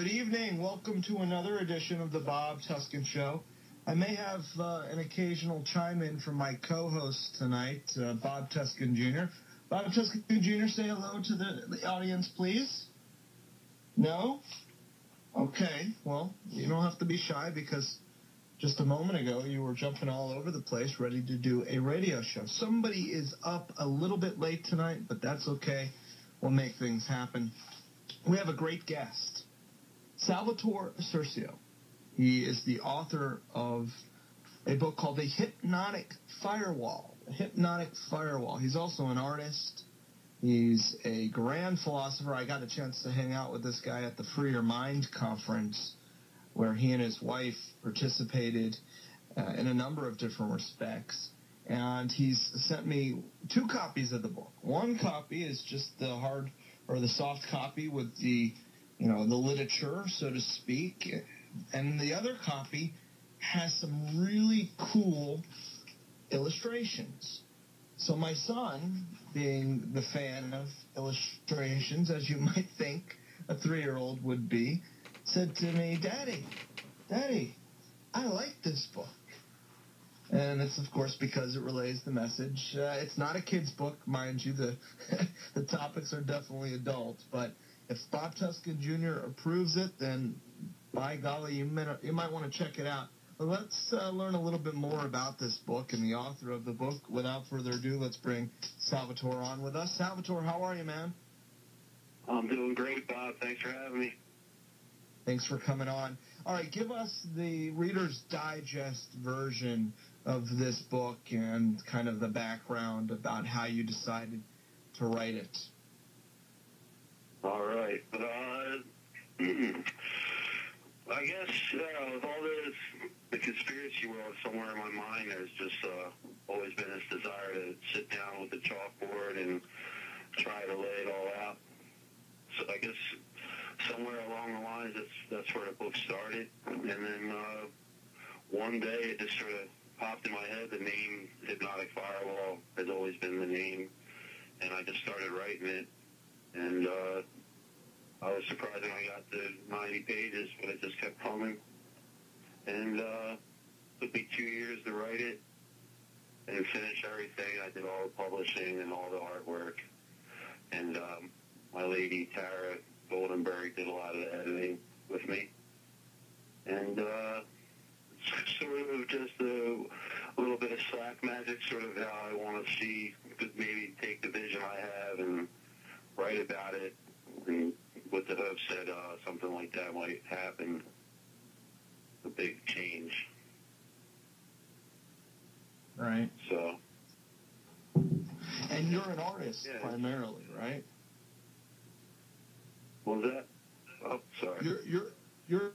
Good evening. Welcome to another edition of the Bob Tuskin Show. I may have an occasional chime in from my co-host tonight, Bob Tuskin Jr. Bob Tuskin Jr., say hello to the audience, please. No? Okay. Well, you don't have to be shy because just a moment ago you were jumping all over the place ready to do a radio show. Somebody is up a little bit late tonight, but that's okay. We'll make things happen. We have a great guest, Salvatore Cerceo. He is the author of a book called The Hypnotic Firewall. The Hypnotic Firewall. He's also an artist. He's a grand philosopher. I got a chance to hang out with this guy at the Free Your Mind conference where he and his wife participated in a number of different respects. And he's sent me 2 copies of the book. One copy is just the hard or the soft copy with the, the literature, so to speak. And the other copy has some really cool illustrations. So my son, being the fan of illustrations, as you might think a 3-year-old would be, said to me, Daddy, I like this book. And it's, of course, because it relays the message. It's not a kid's book, mind you. The topics are definitely adult. But if Bob Tuskin Jr. approves it, then by golly, you might want to check it out. But let's learn a little bit more about this book and the author of the book. Without further ado, let's bring Salvatore on with us. Salvatore, how are you, man? I'm doing great, Bob. Thanks for having me. Thanks for coming on. All right, give us the Reader's Digest version of this book and kind of the background about how you decided to write it. All right. I guess with all the conspiracy world somewhere in my mind, there's just always been this desire to sit down with the chalkboard and try to lay it all out. So I guess somewhere along the lines, that's where the book started. And then one day it just sort of popped in my head. The name Hypnotic Firewall has always been the name. And I just started writing it. And I was surprised when I got to 90 pages, but it just kept coming. And it took me 2 years to write it and finish everything. I did all the publishing and all the artwork. And my lady, Tara Goldenberg, did a lot of the editing with me. And sort of just a little bit of Slack magic, sort of how I want to see, maybe take the vision I have and write about it. And with the hopes that something like that might happen, a big change. Right. So. And you're an artist primarily, right? What was that? Oh, sorry. You're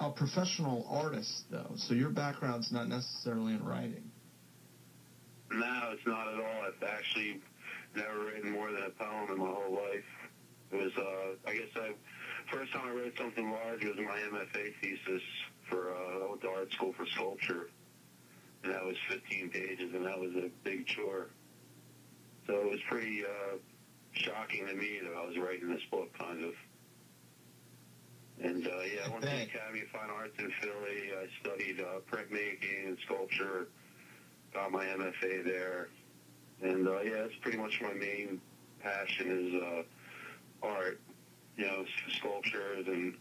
a professional artist, though, so your background's not necessarily in writing. No, it's not at all. I've actually never written more than a poem in my whole life. It was, first time I wrote something large was my MFA thesis for, I went to art school for sculpture, and that was 15 pages, and that was a big chore. So it was pretty shocking to me that I was writing this book, kind of. And, I went to the Academy of Fine Arts in Philly. I studied printmaking and sculpture, got my MFA there. And, that's pretty much my main passion is art, sculptures and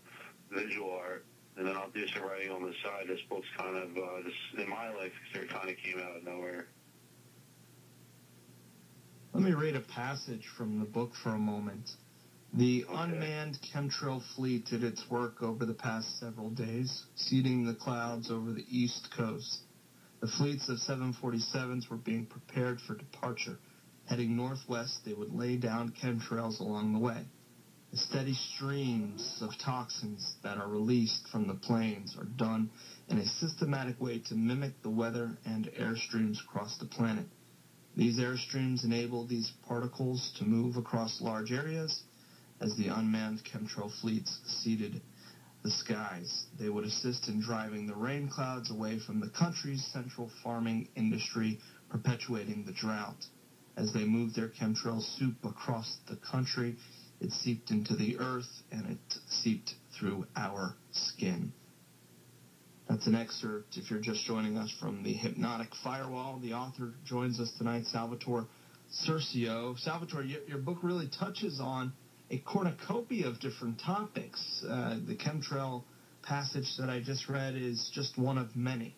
visual art. And then I'll do some writing on the side. This book's kind of, in my life, it kind of came out of nowhere. Let me read a passage from the book for a moment. The unmanned chemtrail fleet did its work over the past several days, seeding the clouds over the east coast. The fleets of 747s were being prepared for departure. Heading northwest, they would lay down chemtrails along the way. The steady streams of toxins that are released from the planes are done in a systematic way to mimic the weather and airstreams across the planet. These airstreams enable these particles to move across large areas. As the unmanned chemtrail fleets seeded the skies, they would assist in driving the rain clouds away from the country's central farming industry, perpetuating the drought. As they move their chemtrail soup across the country, It seeped into the earth, and it seeped through our skin. That's an excerpt, if you're just joining us, from the Hypnotic Firewall. The author joins us tonight, Salvatore Cerceo. Salvatore, your book really touches on a cornucopia of different topics. The chemtrail passage that I just read is just one of many.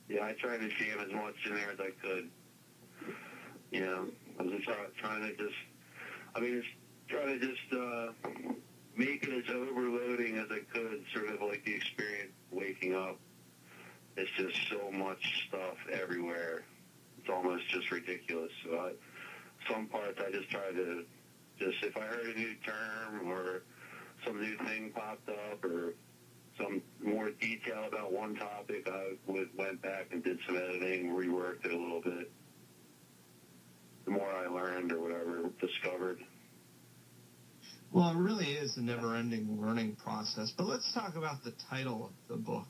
Yeah, I tried to jam as much in there as I could. You know, I was trying to just make it as overloading as I could, sort of like the experience waking up. It's just so much stuff everywhere. It's almost just ridiculous. So some parts I just try to if I heard a new term or some new thing popped up or some more detail about one topic, I went back and did some editing, reworked it a little bit. The more I learned or whatever, discovered. Well, it really is a never-ending learning process. But let's talk about the title of the book,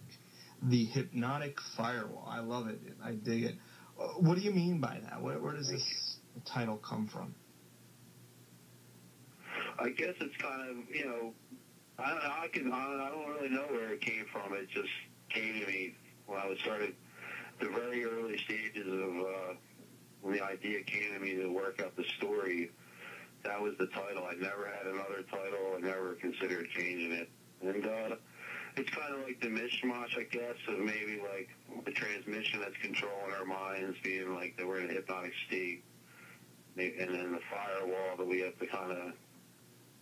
The Hypnotic Firewall. I love it. I dig it. What do you mean by that? Where does this title come from? I guess it's kind of, you know, I don't really know where it came from. It just came to me when I started the very early stages of when the idea came to me to work out the story. That was the title. I never had another title. I never considered changing it. And it's kind of like the mishmash, I guess, of maybe like the transmission that's controlling our minds, being like that we're in a hypnotic state, and then the firewall that we have to kind of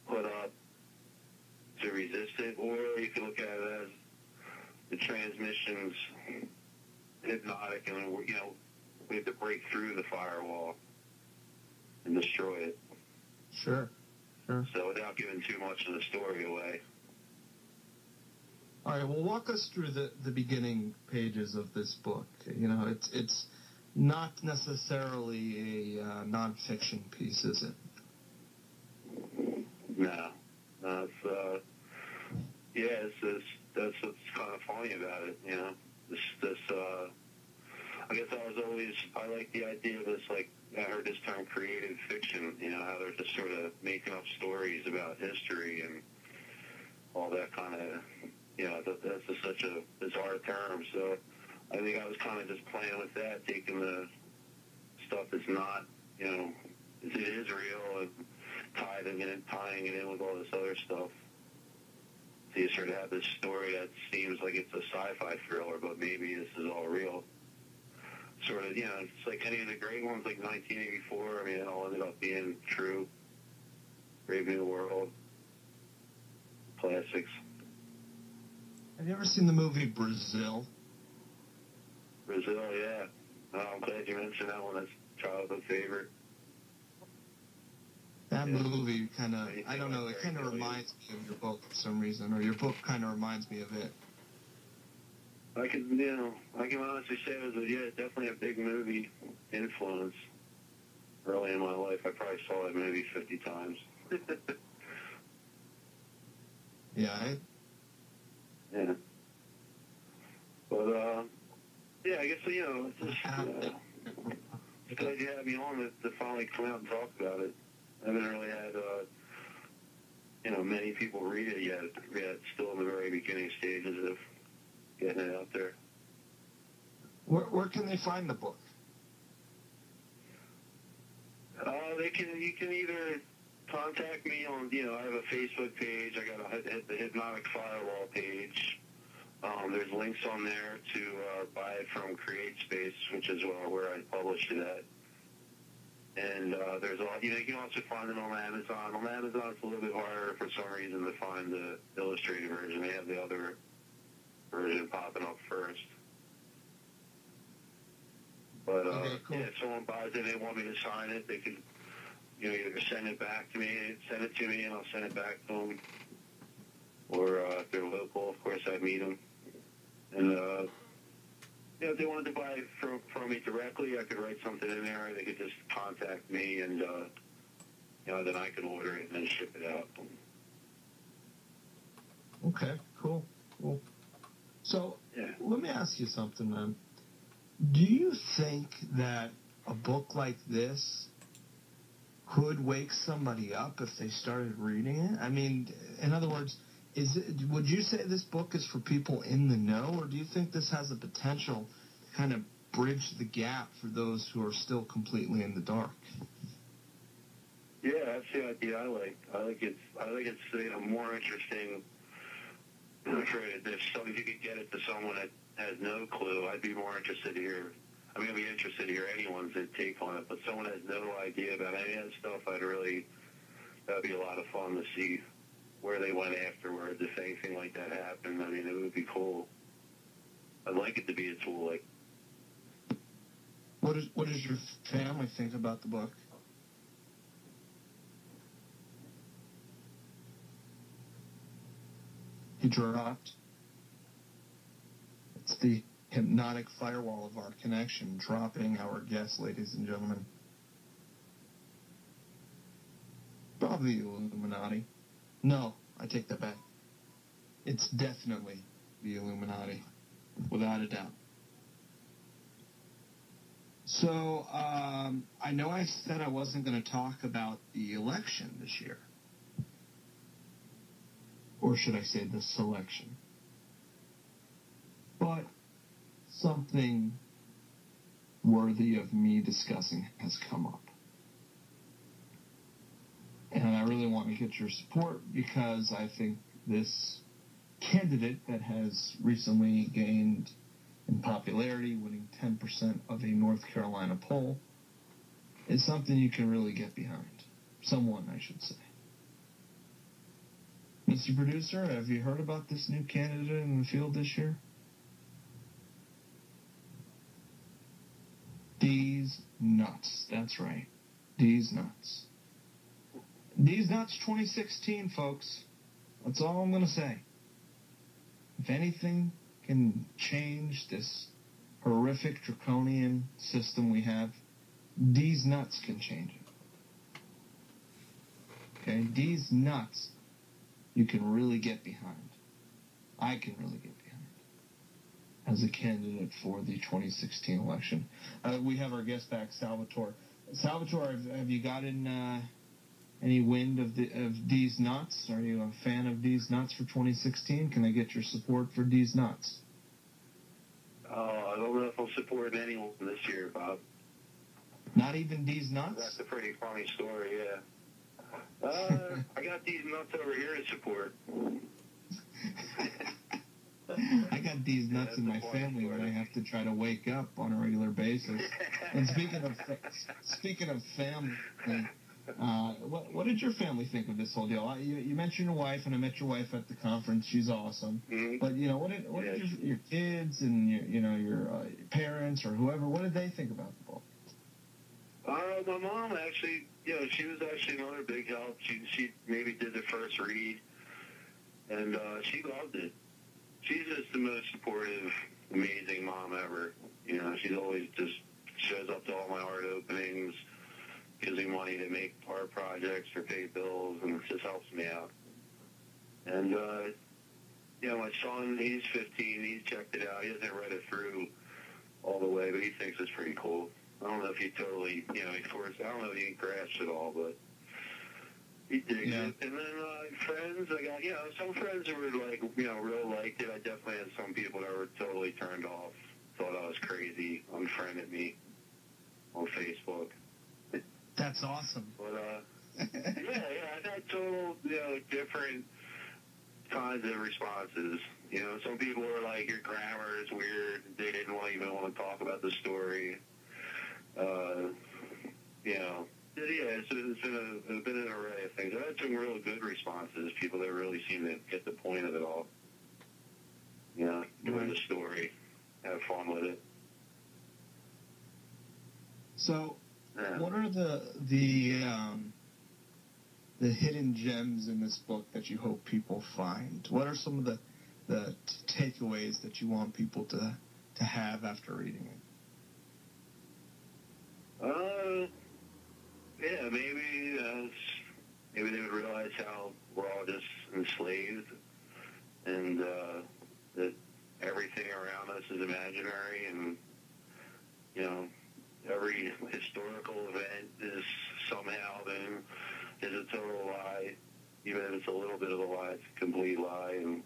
put up to resist it. Or you can look at it as the transmission's hypnotic, and you know, we have to break through the firewall and destroy it. Sure. So without giving too much of the story away. All right, well, walk us through the beginning pages of this book. You know, it's not necessarily a nonfiction piece, is it? No, that's what's kind of funny about it, you know. I guess I like the idea of this, like, I heard this term creative fiction, you know, how they're just sort of making up stories about history and all that kind of, you know, that's just such a bizarre term. So I think I was kind of just playing with that, taking the stuff that's not, you know, it is real, and tying it in with all this other stuff. So you sort of have this story that seems like it's a sci-fi thriller, but maybe this is all real. Sort of, you know, it's like any of the great ones, like 1984. I mean, it all ended up being true. Brave New World. Classics. Have you ever seen the movie Brazil? Brazil, yeah. Oh, I'm glad you mentioned that one. That's childhood favorite. That movie kind of, I don't know, it kind of reminds me of your book for some reason, or your book kind of reminds me of it. I can honestly say it was definitely a big movie influence early in my life. I probably saw that movie 50 times. Yeah. Yeah. But, yeah, I guess, you know, it's just, it's glad you had me on to finally come out and talk about it. I haven't really had, you know, many people read it yet. It's still in the very beginning stages of getting it out there. Where can they find the book? You can either contact me on, you know, I have a Facebook page. I got the Hypnotic Firewall page. There's links on there to buy it from CreateSpace, which is where I publish it at. And there's all, you know, you can also find it on Amazon. On Amazon, it's a little bit harder for some reason to find the illustrated version. They have the other version popping up first. But okay, cool. yeah, if someone buys it, they want me to sign it, they can, you know, either send it to me, and I'll send it back to them. Or if they're local, of course, I meet them. And you know, if they wanted to buy it from me directly, I could write something in there, or they could just contact me, and you know, then I could order it and then ship it out. Okay, cool. So yeah. Let me ask you something, man. Do you think that a book like this could wake somebody up if they started reading it? I mean, in other words, would you say this book is for people in the know, or do you think this has the potential to kind of bridge the gap for those who are still completely in the dark? Yeah, that's the idea I like. I think it's more interesting. If you could get it to someone that has no clue, I'd be more interested to hear. I'd be interested to hear anyone's take on it, but someone has no idea about any of that stuff, that'd be a lot of fun to see where they went afterwards, if anything like that happened. It would be cool. I'd like it to be a tool. What does your family think about the book? He dropped. It's the hypnotic firewall of our connection, dropping our guest, ladies and gentlemen. Probably the Illuminati. No, I take that back. It's definitely the Illuminati, without a doubt. So, I know I said I wasn't going to talk about the election this year. Or should I say the selection? But something worthy of me discussing has come up. And I really want to get your support because I think this candidate that has recently gained in popularity, winning 10% of a North Carolina poll, is something you can really get behind. Someone, I should say. Mr. Producer, have you heard about this new candidate in the field this year? D's nuts. That's right. D's nuts. D's nuts 2016, folks. That's all I'm going to say. If anything can change this horrific draconian system we have, D's nuts can change it. Okay? D's nuts you can really get behind. I can really get behind as a candidate for the 2016 election. We have our guest back, Salvatore. Salvatore, have you gotten any wind of D's nuts? Are you a fan of D's nuts for 2016? Can I get your support for D's nuts? I don't know if I'll support anyone this year, Bob. Not even D's nuts? That's a pretty funny story, yeah. I got these nuts over here to support. I got these nuts in my family that I have to try to wake up on a regular basis. And speaking of family, what did your family think of this whole deal? You mentioned your wife, and I met your wife at the conference. She's awesome. Mm-hmm. But what did your kids and your parents or whoever? What did they think about the book? My mom actually, she was actually another big help. She maybe did the first read, and she loved it. She's just the most supportive, amazing mom ever. She's always just shows up to all my art openings, gives me money to make art projects or pay bills, and it just helps me out. And, my son, he's 15, he's checked it out. He hasn't read it through all the way, but he thinks it's pretty cool. I don't know if he totally, I don't know if he grasps it all, but he digs it. And then friends, I got, some friends who were like, real liked it. I definitely had some people that were totally turned off, thought I was crazy, unfriended me on Facebook. That's awesome. But, I've had total, different kinds of responses. Some people were like, your grammar is weird. They didn't even want to talk about the story. It's been an array of things. I've had some real good responses, people that really seem to get the point of it all. Doing the story, have fun with it. So, what are the hidden gems in this book that you hope people find? What are some of the takeaways that you want people to have after reading it? Maybe they would realize how we're all just enslaved, and that everything around us is imaginary, and every historical event is somehow been even if it's a little bit of a lie, it's a complete lie, and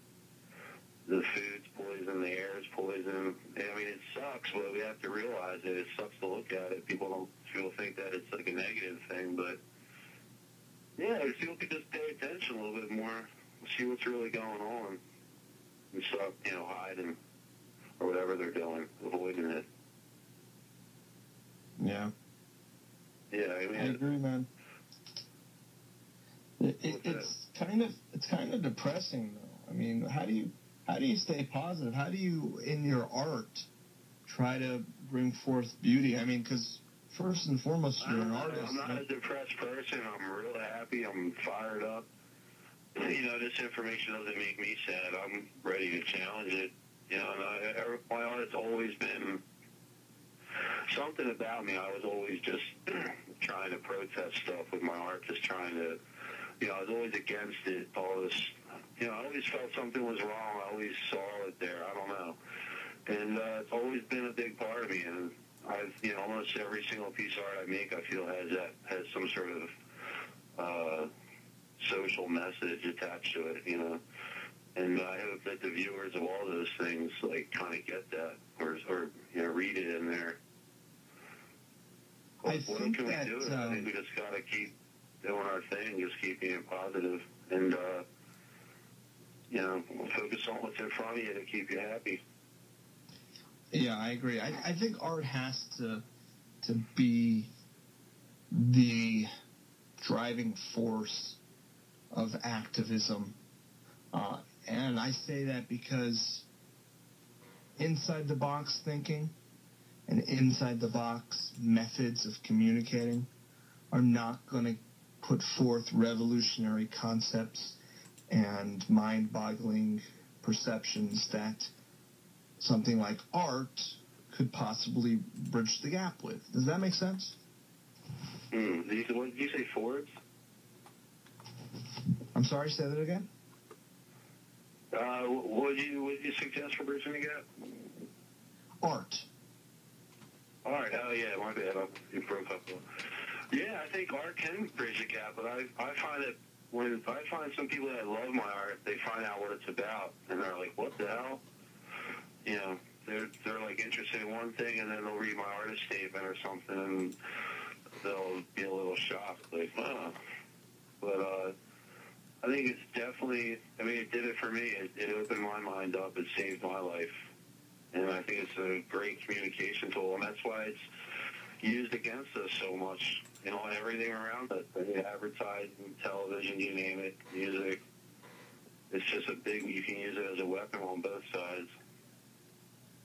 the food's poison, the air is poison. I mean, it sucks, but we have to realize it. It sucks to look at it. People think that it's like a negative thing, but yeah, if people could just pay attention a little bit more, see what's really going on, and stop, hiding or whatever they're doing, avoiding it. Yeah. Yeah, I mean, I agree, man. It's kind of depressing, though. I mean, how do you stay positive? How do you, in your art, try to bring forth beauty? I mean, because first and foremost, you're an artist. I'm not a depressed person. I'm real happy. I'm fired up. This information doesn't make me sad. I'm ready to challenge it. My art's always been something about me. I was always just trying to protest stuff with my art, just trying to, I was always against it. All this, I always felt something was wrong. I always saw it there. I don't know. And it's always been a big part of me. And I've, almost every single piece of art I make, I feel has some sort of social message attached to it, And I hope that the viewers of all those things, kind of get that or read it in there. What can we do? I think we just got to keep doing our thing, just keep being positive, and, focus on what's in front of you to keep you happy. Yeah, I agree. I think art has to be the driving force of activism. And I say that because inside-the-box thinking and inside-the-box methods of communicating are not going to put forth revolutionary concepts and mind-boggling perceptions that something like art could possibly bridge the gap with. Does that make sense? What did you say, Forbes? I'm sorry, say that again? What did you suggest for bridging the gap? Art. Art, oh yeah, my bad. You broke up. Yeah, I think art can bridge the gap, but I find that when I find some people that love my art, they find out what it's about, and they're like, what the hell? They're like interested in one thing, and then they'll read my artist statement or something, and they'll be a little shocked, like, huh. But I think it's definitely, it did it for me. It opened my mind up. It saved my life. And I think it's a great communication tool, and that's why it's used against us so much. Everything around us, advertising, television, you name it, music. It's just you can use it as a weapon on both sides.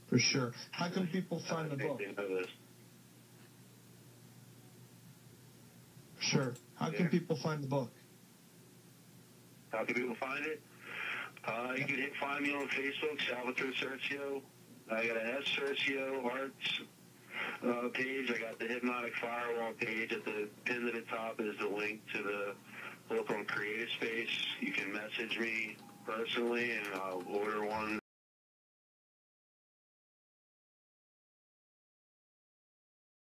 For sure. How can people find the book? They know this. Sure. How can people find the book? How can people find it? You can find me on Facebook, Salvatore Cerceo. I got a Cerceo Arts page. I got the Hypnotic Firewall page. At the pin to the top is the link to the book on Creative Space. You can message me personally, and I'll order one